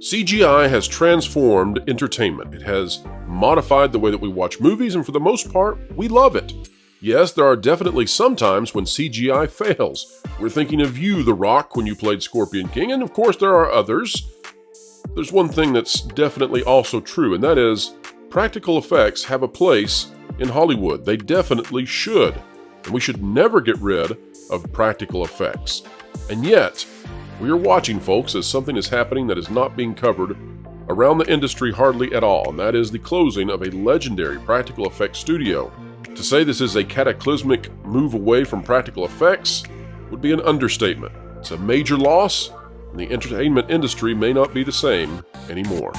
CGI has transformed entertainment. It has modified the way that we watch movies, and for the most part, we love it. Yes, there are definitely some times when CGI fails. We're thinking of you, The Rock, when you played Scorpion King, and of course there are others. There's one thing that's definitely also true, and that is practical effects have a place in Hollywood. They definitely should. And we should never get rid of practical effects. And yet, we are watching, folks, as something is happening that is not being covered around the industry hardly at all, and that is the closing of a legendary practical effects studio. To say this is a cataclysmic move away from practical effects would be an understatement. It's a major loss, and the entertainment industry may not be the same anymore.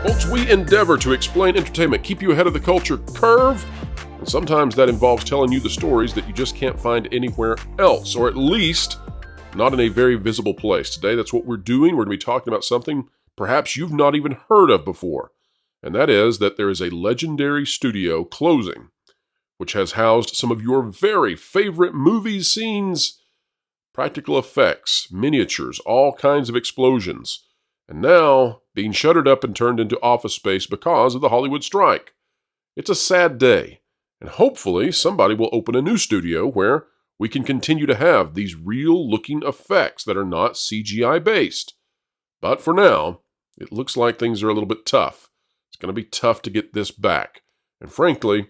Folks, we endeavor to explain entertainment, keep you ahead of the culture curve, and sometimes that involves telling you the stories that you just can't find anywhere else, or at least not in a very visible place. Today, that's what we're doing. We're going to be talking about something perhaps you've not even heard of before, and that is that there is a legendary studio closing, which has housed some of your very favorite movies, scenes, practical effects, miniatures, all kinds of explosions, and now being shuttered up and turned into office space because of the Hollywood strike. It's a sad day, and hopefully somebody will open a new studio where we can continue to have these real-looking effects that are not CGI-based. But for now, it looks like things are a little bit tough. It's going to be tough to get this back. And frankly,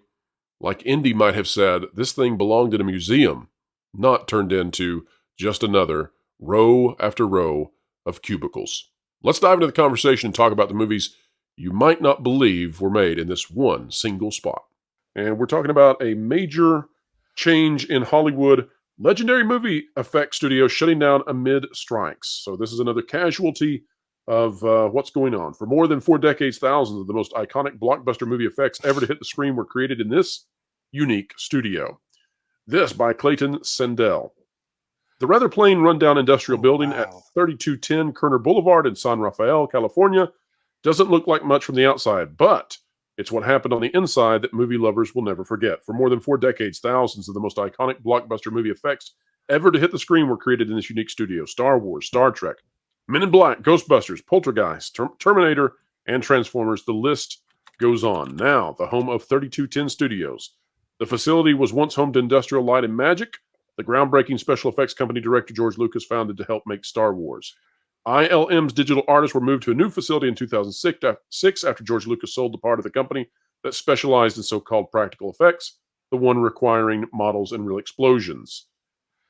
like Indy might have said, this thing belonged in a museum, not turned into just another row after row of cubicles. Let's dive into the conversation and talk about the movies you might not believe were made in this one single spot. And we're talking about a major change in Hollywood. Legendary movie effects studio shutting down amid strikes. So this is another casualty of what's going on. For more than 4 decades, thousands of the most iconic blockbuster movie effects ever to hit the screen were created in this unique studio. This by Clayton Sandell. The rather plain, rundown industrial building at 3210 Kerner Boulevard in San Rafael, California, doesn't look like much from the outside, but it's what happened on the inside that movie lovers will never forget. For more than 4 decades, thousands of the most iconic blockbuster movie effects ever to hit the screen were created in this unique studio. Star Wars, Star Trek, Men in Black, Ghostbusters, Poltergeist, Terminator, and Transformers. The list goes on. Now, the home of 3210 Studios. The facility was once home to Industrial Light and Magic, the groundbreaking special effects company director George Lucas founded to help make Star Wars. ILM's digital artists were moved to a new facility in 2006 after George Lucas sold the part of the company that specialized in so-called practical effects, the one requiring models and real explosions.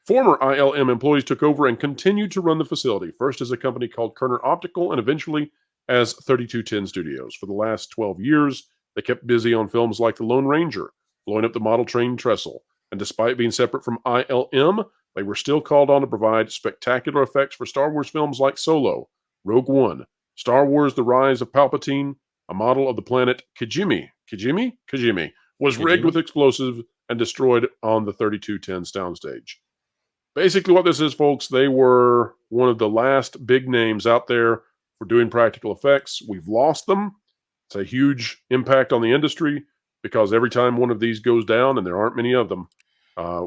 Former ILM employees took over and continued to run the facility, first as a company called Kerner Optical and eventually as 3210 Studios. For the last 12 years, they kept busy on films like The Lone Ranger, blowing up the model train trestle, and despite being separate from ILM, they were still called on to provide spectacular effects for Star Wars films like Solo, Rogue One, Star Wars The Rise of Palpatine, a model of the planet Kijimi was rigged with explosives and destroyed on the 3210 soundstage. Basically what this is, folks, they were one of the last big names out there for doing practical effects. We've lost them. It's a huge impact on the industry because every time one of these goes down, and there aren't many of them,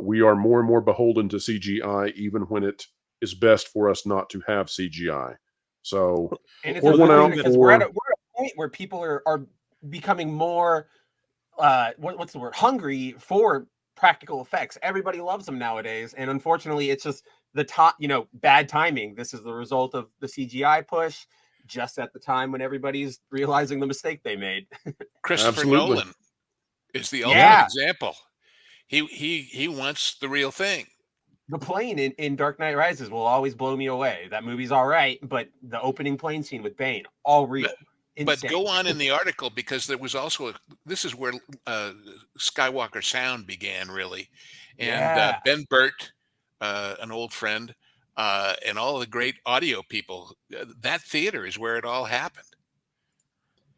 we are more and more beholden to CGI, even when it is best for us not to have CGI. So we're at a point where people are becoming more, what's the word, hungry for practical effects. Everybody loves them nowadays, and unfortunately, it's just bad timing. This is the result of the CGI push, just at the time when everybody's realizing the mistake they made. Christopher Nolan is the ultimate example. He wants the real thing. The plane in Dark Knight Rises will always blow me away. That movie's all right, but the opening plane scene with Bane, all real. But go on in the article, because there was also this is where Skywalker sound began, really. And Ben Burt, an old friend, and all the great audio people, that theater is where it all happened.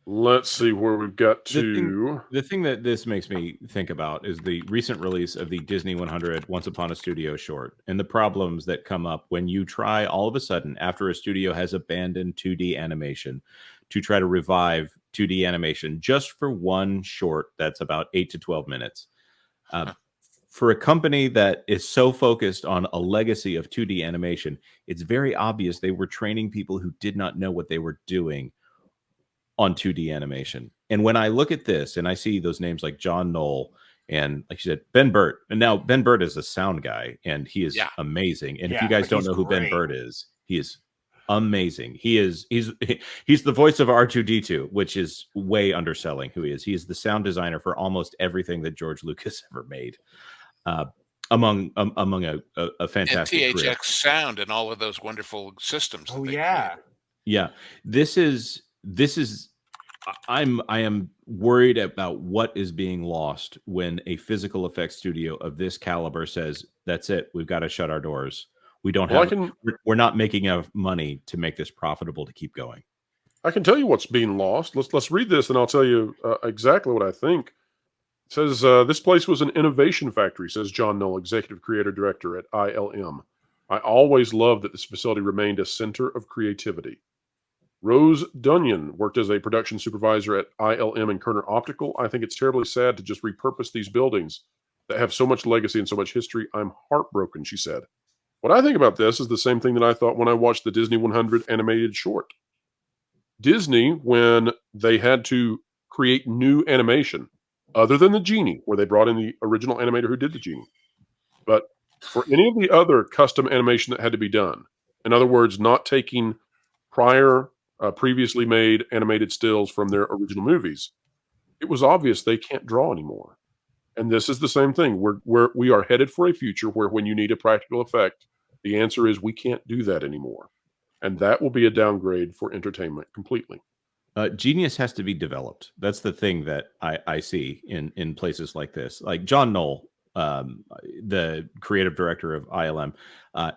Let's see where we've got to. The thing that this makes me think about is the recent release of the Disney 100 Once Upon a Studio short, and the problems that come up when you try all of a sudden, after a studio has abandoned 2D animation, to try to revive 2D animation just for one short that's about 8 to 12 minutes. for a company that is so focused on a legacy of 2D animation, it's very obvious they were training people who did not know what they were doing on 2D animation. And when I look at this and I see those names like John Knoll and, like you said, Ben Burt, and now Ben Burt is a sound guy and he is amazing. And if you guys don't know who Ben Burt is, he is amazing. He's the voice of R2D2, which is way underselling who he is. He is the sound designer for almost everything that George Lucas ever made. Among a fantastic and THX career. Sound and all of those wonderful systems. Oh yeah. Yeah. This is I am worried about what is being lost when a physical effects studio of this caliber says, that's it, we've got to shut our doors. We don't have we're not making enough money to make this profitable to keep going. I can tell you what's being lost. Let's read this and I'll tell you exactly what I think. It says, this place was an innovation factory, says John Knoll, executive creator director at ILM. I always loved that this facility remained a center of creativity. Rose Dunyan worked as a production supervisor at ILM and Kerner Optical. I think it's terribly sad to just repurpose these buildings that have so much legacy and so much history. I'm heartbroken, she said. What I think about this is the same thing that I thought when I watched the Disney 100 animated short. Disney, when they had to create new animation, other than the Genie, where they brought in the original animator who did the Genie, but for any of the other custom animation that had to be done, in other words, not taking prior previously made animated stills from their original movies, it was obvious they can't draw anymore. And this is the same thing. We are headed for a future where when you need a practical effect, the answer is we can't do that anymore. And that will be a downgrade for entertainment completely. Genius has to be developed. That's the thing that I see in places like this. Like John Knoll, the creative director of ILM,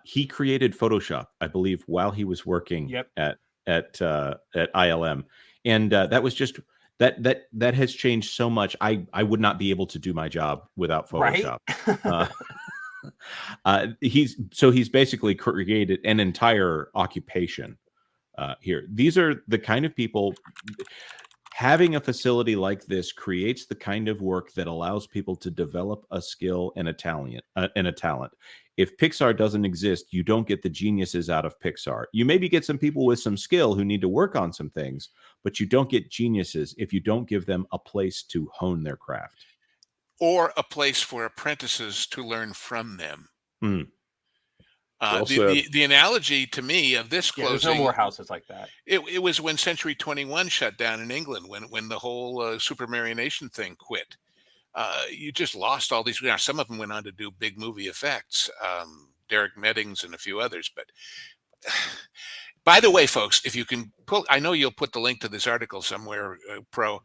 he created Photoshop, I believe, while he was working at ILM, and that was just that has changed so much. I would not be able to do my job without Photoshop. Right? He's basically created an entire occupation here. These are the kind of people. Having a facility like this creates the kind of work that allows people to develop a skill and a talent. If Pixar doesn't exist, you don't get the geniuses out of Pixar. You maybe get some people with some skill who need to work on some things, but you don't get geniuses if you don't give them a place to hone their craft. Or a place for apprentices to learn from them. Well the analogy to me of this closing, there's no more houses like that. It was when Century 21 shut down in England, when the whole Super Marionation thing quit. You just lost all these. Now, some of them went on to do big movie effects, Derek Meddings and a few others. But by the way, folks, if you can pull, I know you'll put the link to this article somewhere, Pro.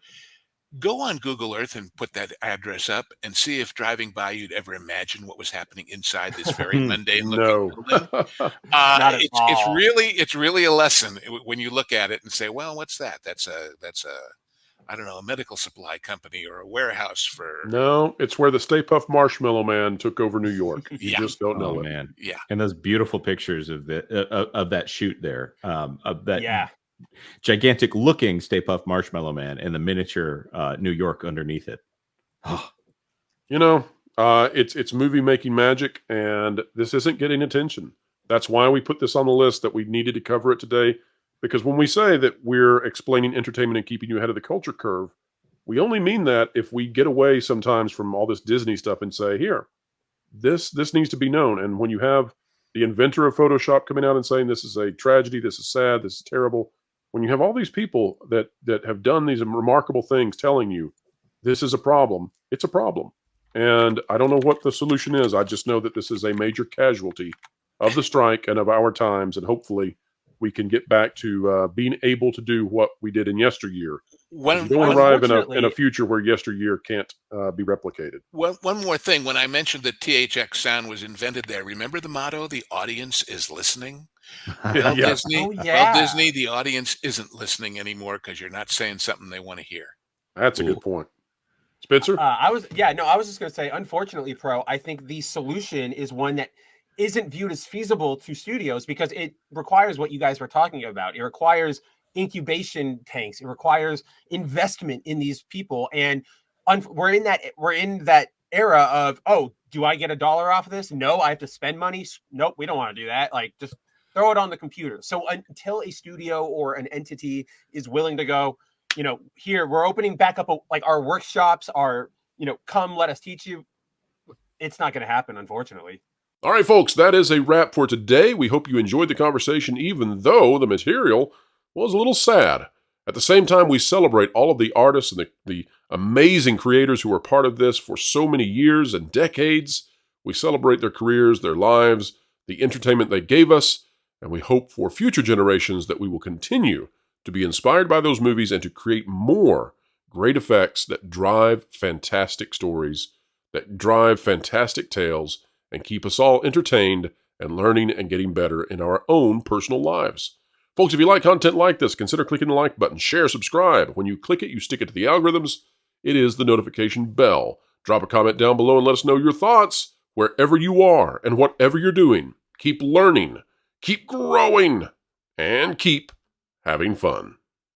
Go on Google Earth and put that address up and see if driving by you'd ever imagine what was happening inside this very mundane looking building. Not at all. It's really a lesson when you look at it and say, well, what's that? That's a I don't know, a medical supply company or a warehouse for. No, it's where the Stay Puft Marshmallow Man took over New York. You just don't know it, man. Yeah, and those beautiful pictures of that shoot there, of that gigantic looking Stay Puft Marshmallow Man and the miniature New York underneath it. It's movie making magic, and this isn't getting attention. That's why we put this on the list, that we needed to cover it today. Because when we say that we're explaining entertainment and keeping you ahead of the culture curve, we only mean that if we get away sometimes from all this Disney stuff and say, here, this needs to be known. And when you have the inventor of Photoshop coming out and saying this is a tragedy, this is sad, this is terrible, when you have all these people that have done these remarkable things telling you this is a problem, it's a problem. And I don't know what the solution is. I just know that this is a major casualty of the strike and of our times. And hopefully we can get back to being able to do what we did in yesteryear. You don't arrive in a future where yesteryear can't be replicated. Well, one more thing. When I mentioned that THX sound was invented there, remember the motto, the audience is listening? Well, Disney, the audience isn't listening anymore because you're not saying something they want to hear. That's a good point. Spencer? I was just going to say, unfortunately, Pro, I think the solution is one that isn't viewed as feasible to studios because it requires what you guys were talking about. It requires incubation tanks. It requires investment in these people. And we're in that era of, do I get $1 off of this? No, I have to spend money. Nope, we don't want to do that. Like, just throw it on the computer. So until a studio or an entity is willing to go, here, we're opening back up, like our workshops are, come, let us teach you. It's not going to happen, unfortunately. All right, folks, that is a wrap for today. We hope you enjoyed the conversation, even though the material was a little sad. At the same time, we celebrate all of the artists and the amazing creators who are part of this for so many years and decades. We celebrate their careers, their lives, the entertainment they gave us, and we hope for future generations that we will continue to be inspired by those movies and to create more great effects that drive fantastic stories, that drive fantastic tales, and keep us all entertained and learning and getting better in our own personal lives. Folks, if you like content like this, consider clicking the like button, share, subscribe. When you click it, you stick it to the algorithms. It is the notification bell. Drop a comment down below and let us know your thoughts wherever you are and whatever you're doing. Keep learning, keep growing, and keep having fun.